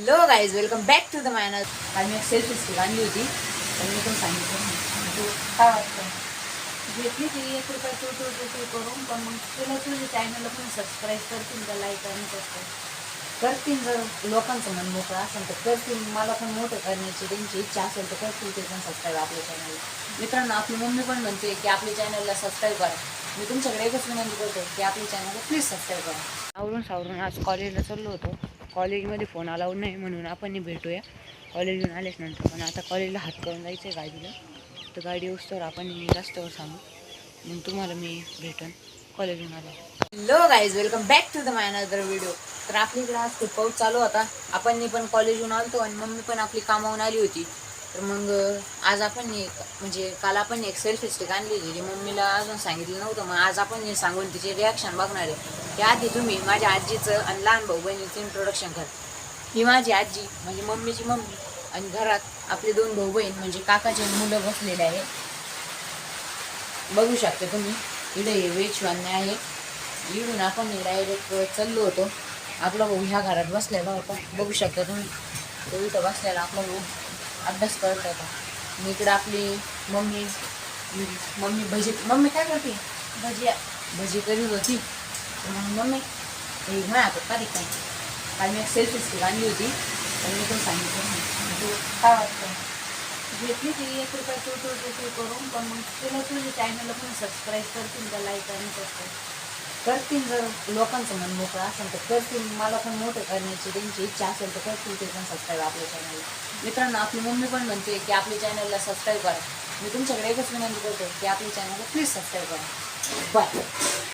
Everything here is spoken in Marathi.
Hello guys, welcome back to the minor. काल मी एक सेल्फी स्टिक आणली होती, तर मी पण सांगितलं नाही तू काय वाटतं. घेतली ती ₹1 टू करून, पण मग तुला तुझ्या चॅनलला पण सबस्क्राईब करतील का, लाईक आणि सबस्क्राईब करतील. जर लोकांचं मन मोकळं असेल तर करतील, मला पण मोठं करण्याची त्यांची इच्छा असेल तर करतील ते पण सबस्क्राईब आपल्या चॅनलला. मित्रांनो, आपली मम्मी पण म्हणते की आपल्या चॅनलला सबस्क्राईब करा. मी तुमच्याकडे एकच विनंती करतो की आपल्या चॅनलला प्लीज सबस्क्राईब करा. आवरून आज कॉलेजला चाललो होतो. कॉलेजमध्ये फोन अलाउड नाही म्हणून आपण भेटूया कॉलेजून आलेच नंतर. पण आता कॉलेजला हात करून जायचं आहे गाडीला, तर गाडी येऊस्तोवर आपण रस्त्यावर सांगू, मग तुम्हाला मी भेटन कॉलेजून आलो. Hello guys, welcome back to the my another video. तर आपल्या इकडे आज खूप पाऊस चालू होता. आपण पण कॉलेजून आलतो आणि मम्मी पण आपली कामावून आली होती. तर मग आज आपण म्हणजे काल आपण एक सेल्फी स्टिक आणलेली, जी मम्मीला अजून सांगितलं नव्हतं. मग आज आपण हे सांगून तिचे रिॲक्शन बघणार आहे. त्याआधी तुम्ही माझ्या आजीचं आणि लहान भाऊ बहिणीचं इंट्रोडक्शन करा. ही माझी आजी म्हणजे मम्मीची मम्मी, आणि घरात आपले 2 भाऊ बहीण म्हणजे काकाचे मुलं बसलेले आहे. बघू शकता तुम्ही, इकडे हे वेज वान्य आहे. इकडून आपण डायरेक्ट चाललो होतो. आपला भाऊ ह्या घरात बसलेला होता, बघू शकता तुम्ही. तो इथं बसलेला आपला भाऊ अभ्यास करत होता. आणि इकडं आपली मम्मी मम्मी काय करते, भजी करीत होती. मग मम्मी हे घ्या आता तारीख काय. काल मी एक सेल्फी स्टिक आणली होती, तर मी पण सांगितलं नाही तू काय वाटतं. घेतली ती ₹1 टू करून, पण मग तुला तुझ्या चॅनलला पण सबस्क्राईब करतील का, लाईक आणि सबस्क्राईब करतील. जर लोकांचं मन मोकळं असेल तर करतील, मला पण मोठं करण्याची त्यांची इच्छा असेल तर करतील ते पण सबस्क्राईब आपल्या चॅनलला. मित्रांनो, आपली मम्मी पण म्हणते की आपल्या चॅनलला सबस्क्राईब करा. मी तुमच्याकडे एकच विनंती करतो की आपल्या चॅनलला प्लीज सबस्क्राईब करा. बाय.